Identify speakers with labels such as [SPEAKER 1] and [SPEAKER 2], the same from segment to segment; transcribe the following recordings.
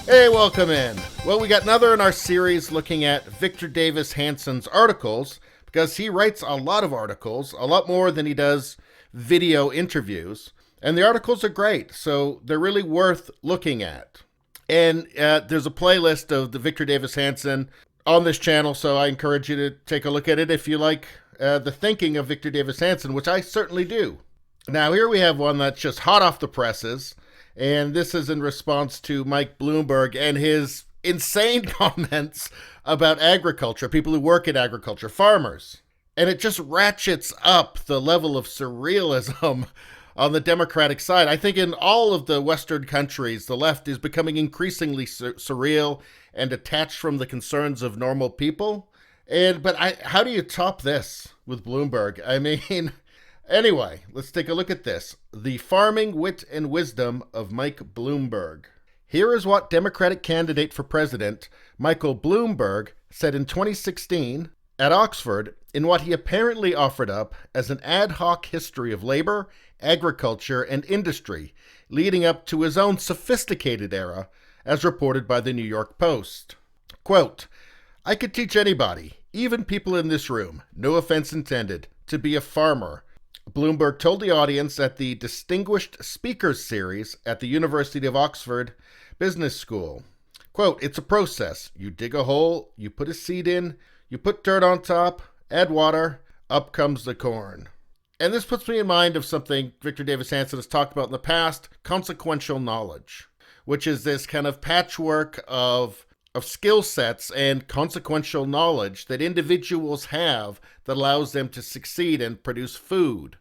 [SPEAKER 1] Hey, welcome in. Well, we got another in our series looking at Victor Davis Hanson's articles, because he writes a lot of articles, a lot more than he does video interviews. And the articles are great, so they're really worth looking at. And there's a playlist of the Victor Davis Hanson on this channel, so I encourage you to take a look at it if you like the thinking of Victor Davis Hanson, which I certainly do. Now, here we have one that's just hot off the presses. And this is in response to Mike Bloomberg and his insane comments about agriculture, people who work in agriculture, farmers. And it just ratchets up the level of surrealism on the Democratic side. I think in all of the Western countries, the left is becoming increasingly surreal and detached from the concerns of normal people. But how do you top this with Bloomberg? I mean... Anyway, let's take a look at this. The farming wit and wisdom of Mike Bloomberg. Here is what Democratic candidate for president Michael Bloomberg said in 2016 at Oxford in what he apparently offered up as an ad hoc history of labor, agriculture, and industry leading up to his own sophisticated era, as reported by the New York Post. Quote, "I could teach anybody, even people in this room, no offense intended, to be a farmer," Bloomberg told the audience at the Distinguished Speakers Series at the University of Oxford Business School. Quote, "It's a process. You dig a hole, you put a seed in, you put dirt on top, add water, up comes the corn." And this puts me in mind of something Victor Davis Hanson has talked about in the past, consequential knowledge, which is this kind of patchwork of skill sets and consequential knowledge that individuals have that allows them to succeed and produce food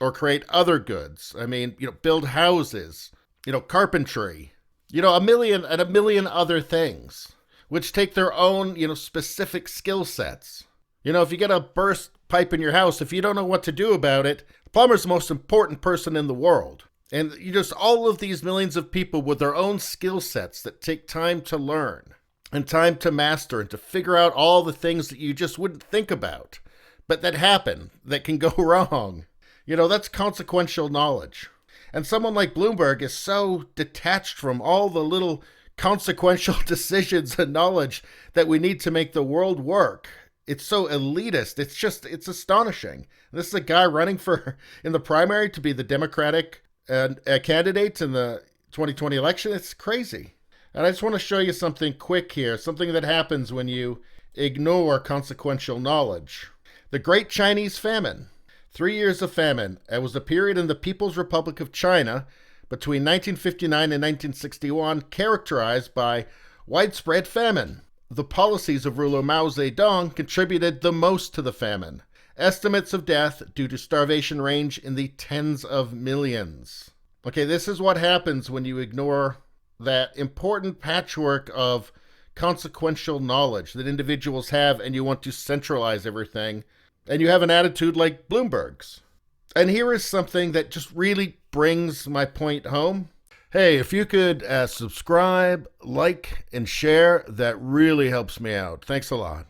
[SPEAKER 1] or create other goods. I mean, build houses, carpentry, a million other things, which take their own, specific skill sets. If you get a burst pipe in your house, if you don't know what to do about it, the plumber's the most important person in the world. And all of these millions of people with their own skill sets that take time to learn and time to master and to figure out all the things that you just wouldn't think about, but that happen, that can go wrong. That's consequential knowledge. And someone like Bloomberg is so detached from all the little consequential decisions and knowledge that we need to make the world work. It's so elitist. It's astonishing. This is a guy running in the primary to be the Democratic candidate in the 2020 election. It's crazy. And I just want to show you something quick here, something that happens when you ignore consequential knowledge. The Great Chinese Famine. 3 years of famine. It was a period in the People's Republic of China between 1959 and 1961 characterized by widespread famine. The policies of ruler Mao Zedong contributed the most to the famine. Estimates of death due to starvation range in the tens of millions. Okay, this is what happens when you ignore that important patchwork of consequential knowledge that individuals have and you want to centralize everything, and you have an attitude like Bloomberg's. And here is something that just really brings my point home. Hey, if you could subscribe, like, and share, that really helps me out. Thanks a lot.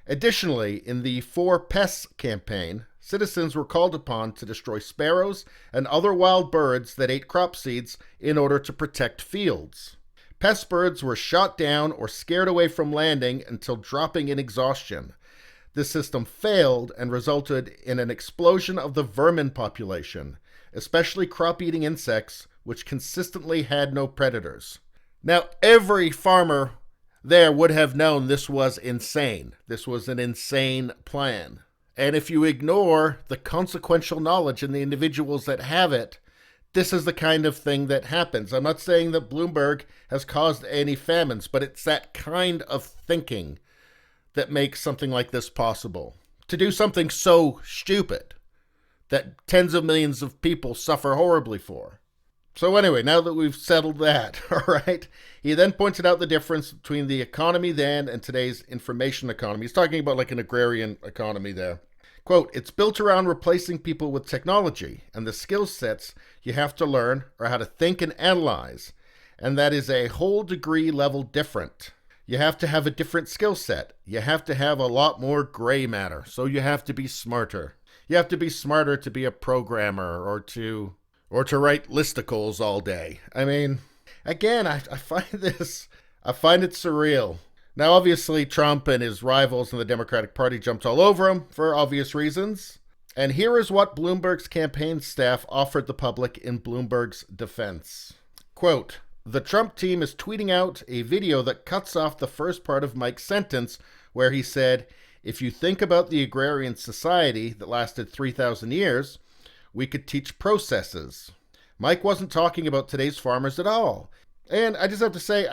[SPEAKER 1] Additionally, in the For Pests campaign, citizens were called upon to destroy sparrows and other wild birds that ate crop seeds in order to protect fields. Pest birds were shot down or scared away from landing until dropping in exhaustion. This system failed and resulted in an explosion of the vermin population, especially crop-eating insects, which consistently had no predators. Now, every farmer there would have known this was insane. This was an insane plan. And if you ignore the consequential knowledge in the individuals that have it, this is the kind of thing that happens. I'm not saying that Bloomberg has caused any famines, but it's that kind of thinking that makes something like this possible. To do something so stupid that tens of millions of people suffer horribly for. So anyway, now that we've settled that, all right, he then pointed out the difference between the economy then and today's information economy. He's talking about like an agrarian economy there. Quote, "It's built around replacing people with technology, and the skill sets you have to learn are how to think and analyze, and that is a whole degree level different. You have to have a different skill set. You have to have a lot more gray matter, so you have to be smarter. You have to be smarter to be a programmer or to write listicles all day." I mean, again, I find this I find it surreal. Now, obviously, Trump and his rivals in the Democratic Party jumped all over him for obvious reasons. And here is what Bloomberg's campaign staff offered the public in Bloomberg's defense. Quote, "The Trump team is tweeting out a video that cuts off the first part of Mike's sentence where he said, 'If you think about the agrarian society that lasted 3,000 years, we could teach processes.' Mike wasn't talking about today's farmers at all." And I just have to say,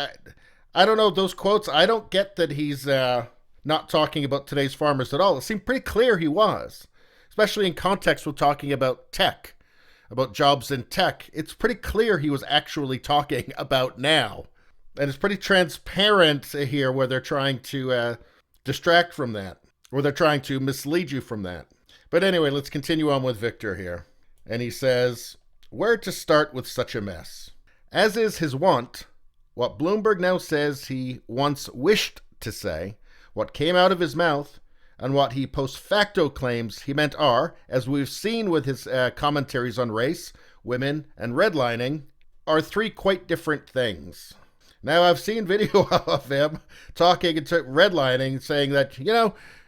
[SPEAKER 1] I don't know, those quotes, I don't get that he's not talking about today's farmers at all. It seemed pretty clear he was, especially in context with talking about tech, about jobs in tech. It's pretty clear he was actually talking about now. And it's pretty transparent here where they're trying to distract from that, or they're trying to mislead you from that. But anyway, let's continue on with Victor here. And he says, "Where to start with such a mess? As is his wont, what Bloomberg now says he once wished to say, what came out of his mouth, and what he post facto claims he meant are, as we've seen with his commentaries on race, women, and redlining, are three quite different things." Now, I've seen video of him talking and redlining, saying that,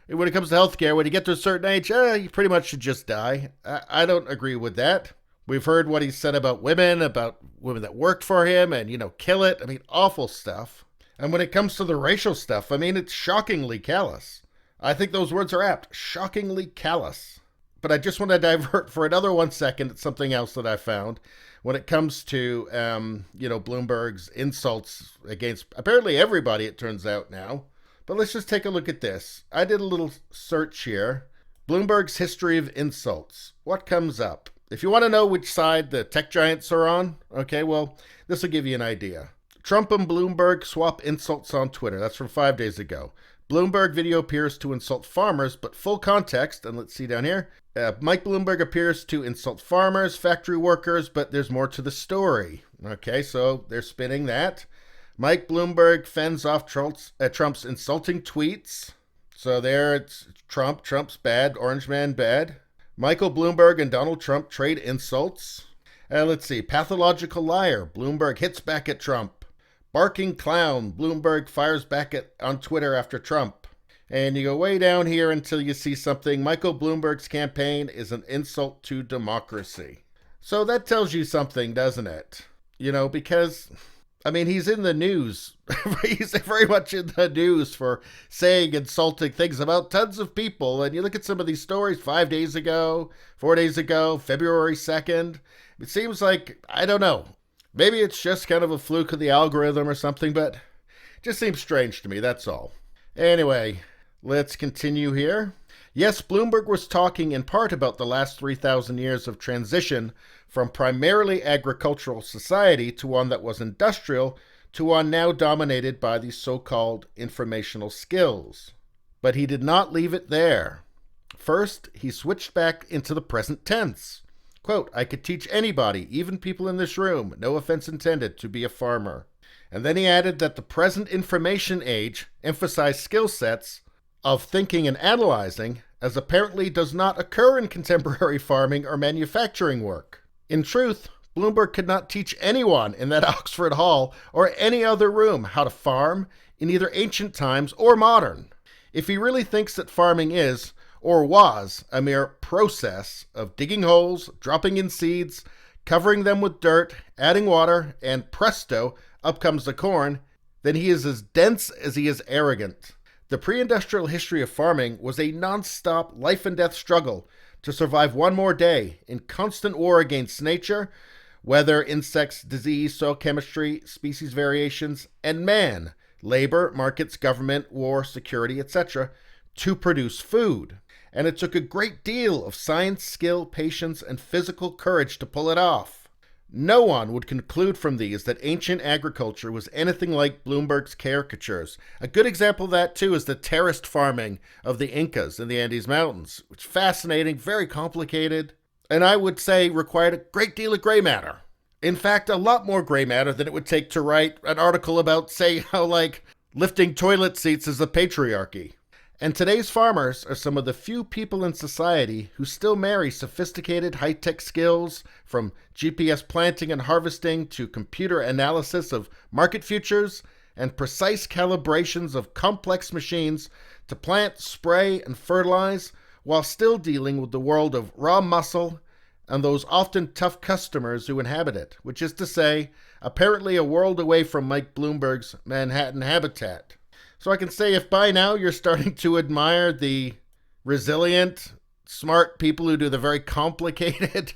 [SPEAKER 1] when it comes to healthcare, when you get to a certain age, you pretty much should just die. I don't agree with that. We've heard what he said about women that worked for him and, kill it. I mean, awful stuff. And when it comes to the racial stuff, it's shockingly callous. I think those words are apt. Shockingly callous. But I just want to divert for another 1 second at something else that I found. When it comes to, Bloomberg's insults against apparently everybody, it turns out now. But let's just take a look at this. I did a little search here. Bloomberg's history of insults. What comes up? If you want to know which side the tech giants are on, okay, well, this will give you an idea. Trump and Bloomberg swap insults on Twitter. That's from 5 days ago. Bloomberg video appears to insult farmers, but full context, and let's see down here. Mike Bloomberg appears to insult farmers, factory workers, but there's more to the story. Okay, so they're spinning that. Mike Bloomberg fends off Trump's insulting tweets. So there it's Trump's bad, Orange Man bad. Michael Bloomberg and Donald Trump trade insults. Let's see. Pathological liar. Bloomberg hits back at Trump. Barking clown. Bloomberg fires back on Twitter after Trump. And you go way down here until you see something. Michael Bloomberg's campaign is an insult to democracy. So that tells you something, doesn't it? Because, he's in the news. He's very much in the news for saying insulting things about tons of people. And you look at some of these stories 5 days ago, 4 days ago, February 2nd. It seems like, I don't know, maybe it's just kind of a fluke of the algorithm or something, but it just seems strange to me, that's all. Anyway, let's continue here. Yes, Bloomberg was talking in part about the last 3,000 years of transition from primarily agricultural society to one that was industrial to one now dominated by the so-called informational skills. But he did not leave it there. First, he switched back into the present tense. Quote, "I could teach anybody, even people in this room, no offense intended, to be a farmer." And then he added that the present information age emphasized skill sets of thinking and analyzing, as apparently does not occur in contemporary farming or manufacturing work. In truth, Bloomberg could not teach anyone in that Oxford Hall or any other room how to farm in either ancient times or modern. If he really thinks that farming is, or was, a mere process of digging holes, dropping in seeds, covering them with dirt, adding water, and presto, up comes the corn, then he is as dense as he is arrogant. The pre-industrial history of farming was a non-stop life-and-death struggle to survive one more day in constant war against nature, weather, insects, disease, soil chemistry, species variations, and man, labor, markets, government, war, security, etc., to produce food. And it took a great deal of science, skill, patience, and physical courage to pull it off. No one would conclude from these that ancient agriculture was anything like Bloomberg's caricatures. A good example of that, too, is the terraced farming of the Incas in the Andes Mountains, which is fascinating, very complicated, and I would say required a great deal of gray matter. In fact, a lot more gray matter than it would take to write an article about, say, how, lifting toilet seats is a patriarchy. And today's farmers are some of the few people in society who still marry sophisticated high-tech skills, from GPS planting and harvesting to computer analysis of market futures and precise calibrations of complex machines to plant, spray, and fertilize, while still dealing with the world of raw muscle and those often tough customers who inhabit it, which is to say, apparently a world away from Mike Bloomberg's Manhattan habitat. So I can say if by now you're starting to admire the resilient, smart people who do the very complicated,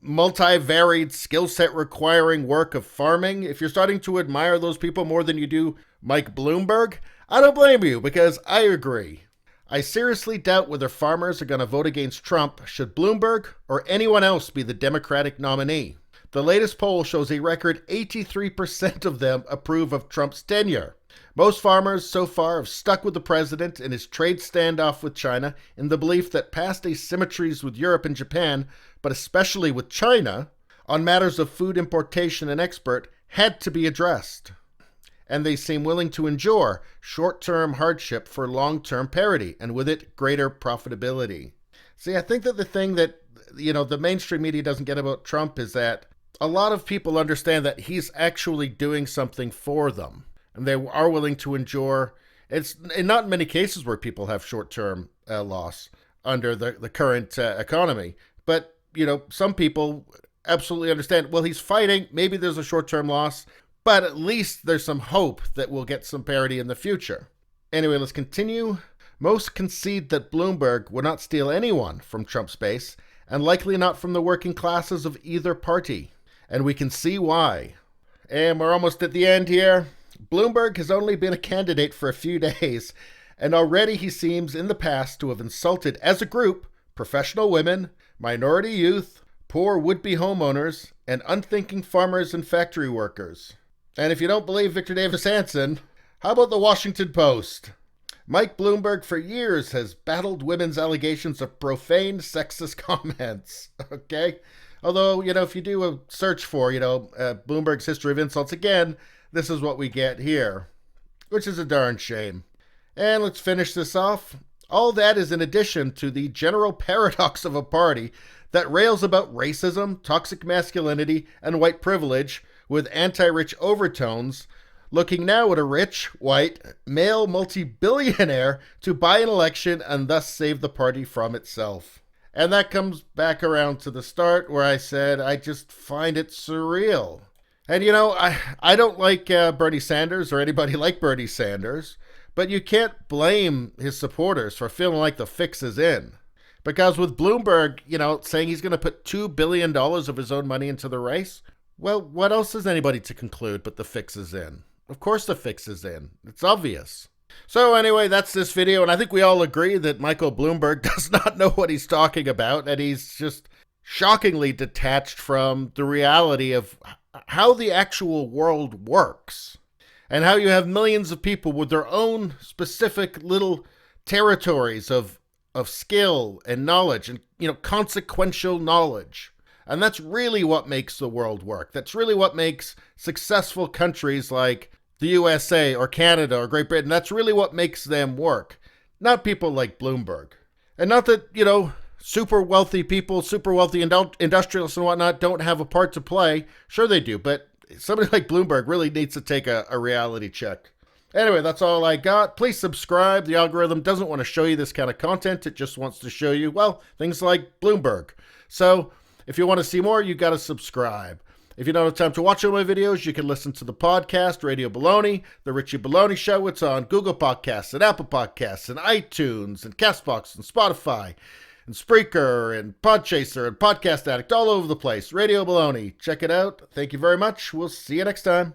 [SPEAKER 1] multi-varied skill set requiring work of farming, if you're starting to admire those people more than you do Mike Bloomberg, I don't blame you, because I agree. I seriously doubt whether farmers are going to vote against Trump should Bloomberg or anyone else be the Democratic nominee. The latest poll shows a record 83% of them approve of Trump's tenure. Most farmers so far have stuck with the president in his trade standoff with China in the belief that past asymmetries with Europe and Japan, but especially with China, on matters of food importation and export, had to be addressed. And they seem willing to endure short-term hardship for long-term parity, and with it, greater profitability. See, I think that the thing that, the mainstream media doesn't get about Trump is that a lot of people understand that he's actually doing something for them. And they are willing to endure. It's not in many cases where people have short-term loss under the current economy. But, some people absolutely understand, well, he's fighting. Maybe there's a short-term loss, but at least there's some hope that we'll get some parity in the future. Anyway, let's continue. Most concede that Bloomberg would not steal anyone from Trump's base, and likely not from the working classes of either party. And we can see why. And we're almost at the end here. Bloomberg has only been a candidate for a few days, and already he seems in the past to have insulted as a group professional women, minority youth, poor would-be homeowners, and unthinking farmers and factory workers. And if you don't believe Victor Davis Hanson, how about the Washington Post? Mike Bloomberg for years has battled women's allegations of profane sexist comments, okay? Although, if you do a search for, Bloomberg's history of insults again, this is what we get here, which is a darn shame. And let's finish this off. All that is in addition to the general paradox of a party that rails about racism, toxic masculinity, and white privilege with anti-rich overtones, looking now at a rich, white, male multi-billionaire to buy an election and thus save the party from itself. And that comes back around to the start where I said I just find it surreal. And, I don't like Bernie Sanders or anybody like Bernie Sanders, but you can't blame his supporters for feeling like the fix is in. Because with Bloomberg, saying he's going to put $2 billion of his own money into the race, well, what else is anybody to conclude but the fix is in? Of course the fix is in. It's obvious. So anyway, that's this video, and I think we all agree that Michael Bloomberg does not know what he's talking about, and he's just shockingly detached from the reality of how the actual world works, and how you have millions of people with their own specific little territories of skill and knowledge and, consequential knowledge. And that's really what makes the world work. That's really what makes successful countries like the USA or Canada or Great Britain. That's really what makes them work. Not people like Bloomberg. And not that, super wealthy people, super wealthy industrialists and whatnot don't have a part to play. Sure they do, but somebody like Bloomberg really needs to take a reality check. Anyway, that's all I got. Please subscribe. The algorithm doesn't want to show you this kind of content. It just wants to show you, things like Bloomberg. So if you want to see more, you got to subscribe. If you don't have time to watch all my videos, you can listen to the podcast, Radio Baloney, The Richie Baloney Show. It's on Google Podcasts and Apple Podcasts and iTunes and CastBox and Spotify and Spreaker and Podchaser and Podcast Addict, all over the place. Radio Baloney. Check it out. Thank you very much. We'll see you next time.